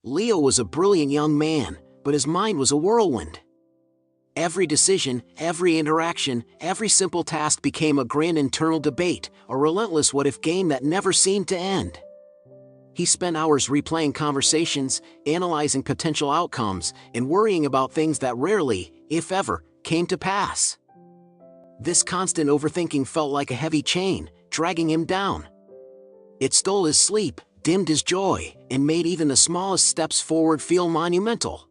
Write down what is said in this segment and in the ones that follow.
Leo was a brilliant young man, but his mind was a whirlwind. Every decision, every interaction, every simple task became a grand internal debate, a relentless what-if game that never seemed to end. He spent hours replaying conversations, analyzing potential outcomes, and worrying about things that rarely, if ever, came to pass. This constant overthinking felt like a heavy chain, dragging him down. It stole his sleep, dimmed his joy, and made even the smallest steps forward feel monumental.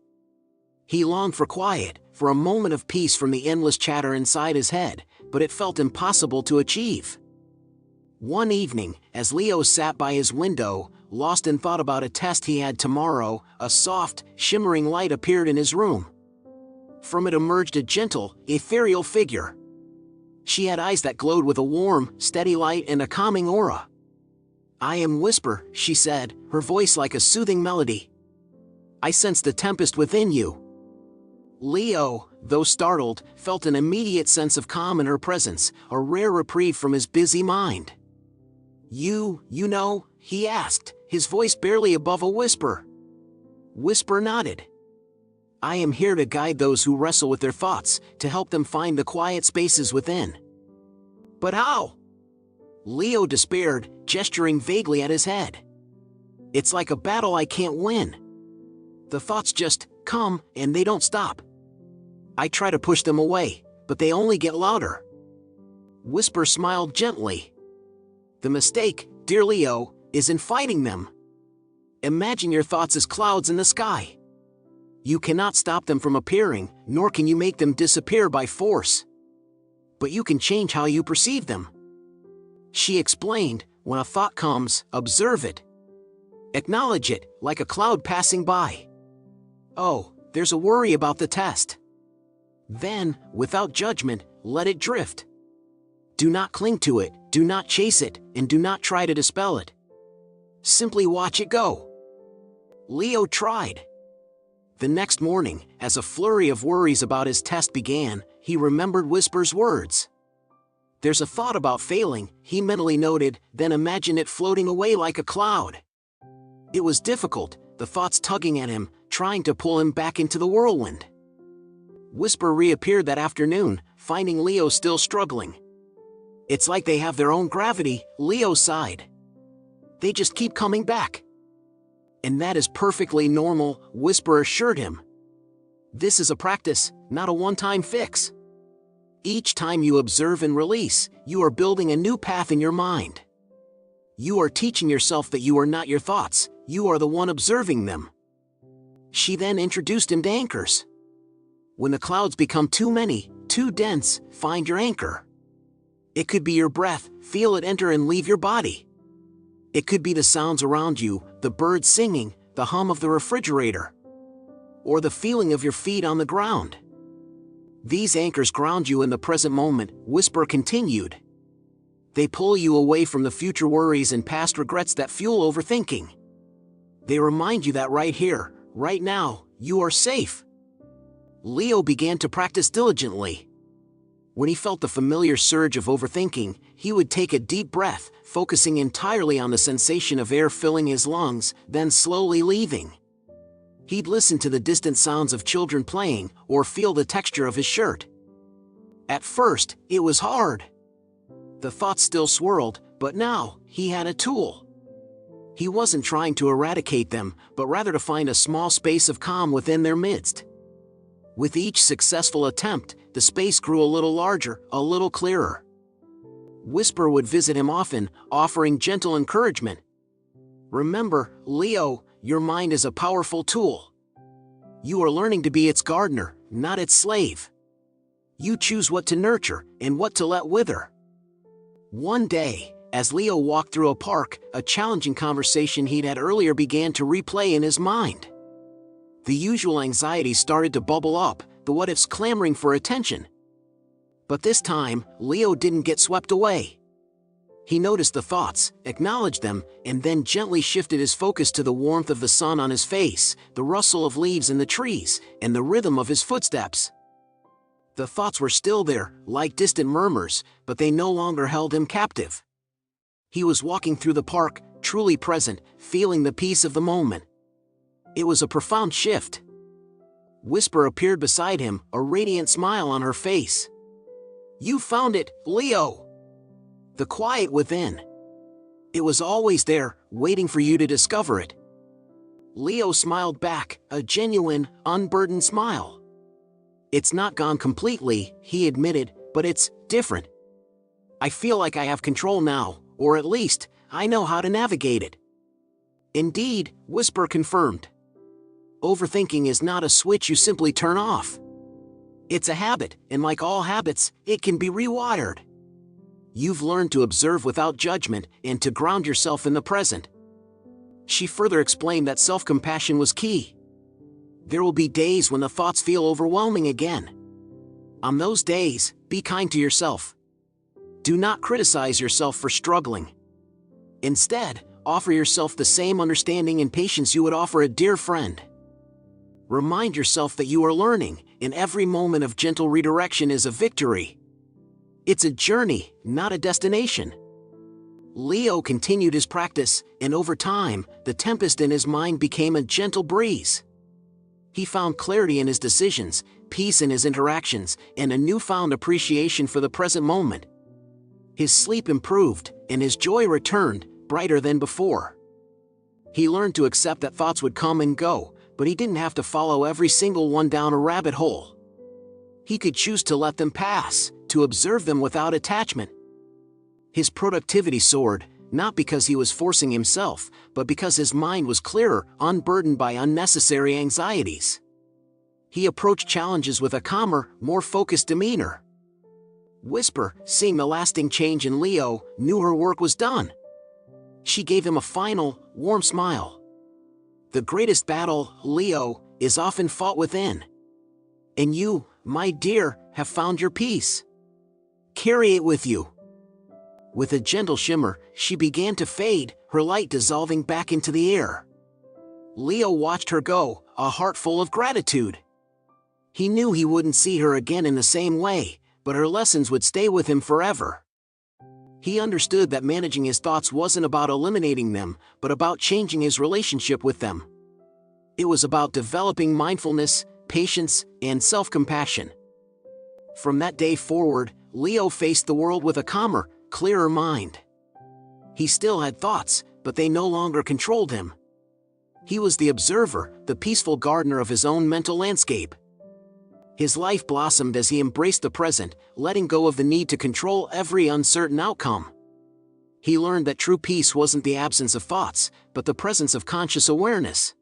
He longed for quiet, for a moment of peace from the endless chatter inside his head, but it felt impossible to achieve. One evening, as Leo sat by his window, lost in thought about a test he had tomorrow, a soft, shimmering light appeared in his room. From it emerged a gentle, ethereal figure. She had eyes that glowed with a warm, steady light and a calming aura. "I am Whisper," she said, her voice like a soothing melody. "I sense the tempest within you." Leo, though startled, felt an immediate sense of calm in her presence, a rare reprieve from his busy mind. You know?" he asked, his voice barely above a whisper. Whisper nodded. "I am here to guide those who wrestle with their thoughts, to help them find the quiet spaces within." "But how?" Leo despaired, gesturing vaguely at his head. "It's like a battle I can't win. The thoughts just come, and they don't stop. I try to push them away, but they only get louder." Whisper smiled gently. "The mistake, dear Leo, is in fighting them. Imagine your thoughts as clouds in the sky. You cannot stop them from appearing, nor can you make them disappear by force. But you can change how you perceive them." She explained, "When a thought comes, observe it. Acknowledge it, like a cloud passing by. Oh, there's a worry about the test. Then, without judgment, let it drift. Do not cling to it, do not chase it, and do not try to dispel it. Simply watch it go." Leo tried. The next morning, as a flurry of worries about his test began, he remembered Whisper's words. "There's a thought about failing," he mentally noted, then imagined it floating away like a cloud. It was difficult, the thoughts tugging at him, trying to pull him back into the whirlwind. Whisper reappeared that afternoon, finding Leo still struggling. "It's like they have their own gravity," Leo sighed. "They just keep coming back." "And that is perfectly normal," Whisper assured him. "This is a practice, not a one-time fix. Each time you observe and release, you are building a new path in your mind. You are teaching yourself that you are not your thoughts, you are the one observing them." She then introduced him to anchors. "When the clouds become too many, too dense, find your anchor. It could be your breath, feel it enter and leave your body. It could be the sounds around you, the birds singing, the hum of the refrigerator, or the feeling of your feet on the ground. These anchors ground you in the present moment," Whisper continued. "They pull you away from the future worries and past regrets that fuel overthinking. They remind you that right here, right now, you are safe." Leo began to practice diligently. When he felt the familiar surge of overthinking, he would take a deep breath, focusing entirely on the sensation of air filling his lungs, then slowly leaving. He'd listen to the distant sounds of children playing, or feel the texture of his shirt. At first, it was hard. The thoughts still swirled, but now, he had a tool. He wasn't trying to eradicate them, but rather to find a small space of calm within their midst. With each successful attempt, the space grew a little larger, a little clearer. Whisper would visit him often, offering gentle encouragement. "Remember, Leo, your mind is a powerful tool. You are learning to be its gardener, not its slave. You choose what to nurture, and what to let wither." One day, as Leo walked through a park, a challenging conversation he'd had earlier began to replay in his mind. The usual anxiety started to bubble up, the what-ifs clamoring for attention. But this time, Leo didn't get swept away. He noticed the thoughts, acknowledged them, and then gently shifted his focus to the warmth of the sun on his face, the rustle of leaves in the trees, and the rhythm of his footsteps. The thoughts were still there, like distant murmurs, but they no longer held him captive. He was walking through the park, truly present, feeling the peace of the moment. It was a profound shift. Whisper appeared beside him, a radiant smile on her face. "You found it, Leo." The quiet within. It was always there, waiting for you to discover it. Leo smiled back, a genuine, unburdened smile. "It's not gone completely," he admitted, "but it's different. I feel like I have control now, or at least, I know how to navigate it." "Indeed," Whisper confirmed. "Overthinking is not a switch you simply turn off. It's a habit, and like all habits, it can be rewired. You've learned to observe without judgment and to ground yourself in the present." She further explained that self-compassion was key. There will be days when the thoughts feel overwhelming again. On those days, be kind to yourself. Do not criticize yourself for struggling. Instead, offer yourself the same understanding and patience you would offer a dear friend. Remind yourself that you are learning, and every moment of gentle redirection is a victory. It's a journey, not a destination. Leo continued his practice, and over time, the tempest in his mind became a gentle breeze. He found clarity in his decisions, peace in his interactions, and a newfound appreciation for the present moment. His sleep improved, and his joy returned, brighter than before. He learned to accept that thoughts would come and go, but he didn't have to follow every single one down a rabbit hole. He could choose to let them pass, to observe them without attachment. His productivity soared, not because he was forcing himself, but because his mind was clearer, unburdened by unnecessary anxieties. He approached challenges with a calmer, more focused demeanor. Whisper, seeing the lasting change in Leo, knew her work was done. She gave him a final, warm smile. "The greatest battle, Leo, is often fought within. And you, my dear, have found your peace. Carry it with you." With a gentle shimmer, she began to fade, her light dissolving back into the air. Leo watched her go, a heart full of gratitude. He knew he wouldn't see her again in the same way, but her lessons would stay with him forever. He understood that managing his thoughts wasn't about eliminating them, but about changing his relationship with them. It was about developing mindfulness, patience, and self-compassion. From that day forward, Leo faced the world with a calmer, clearer mind. He still had thoughts, but they no longer controlled him. He was the observer, the peaceful gardener of his own mental landscape. His life blossomed as he embraced the present, letting go of the need to control every uncertain outcome. He learned that true peace wasn't the absence of thoughts, but the presence of conscious awareness.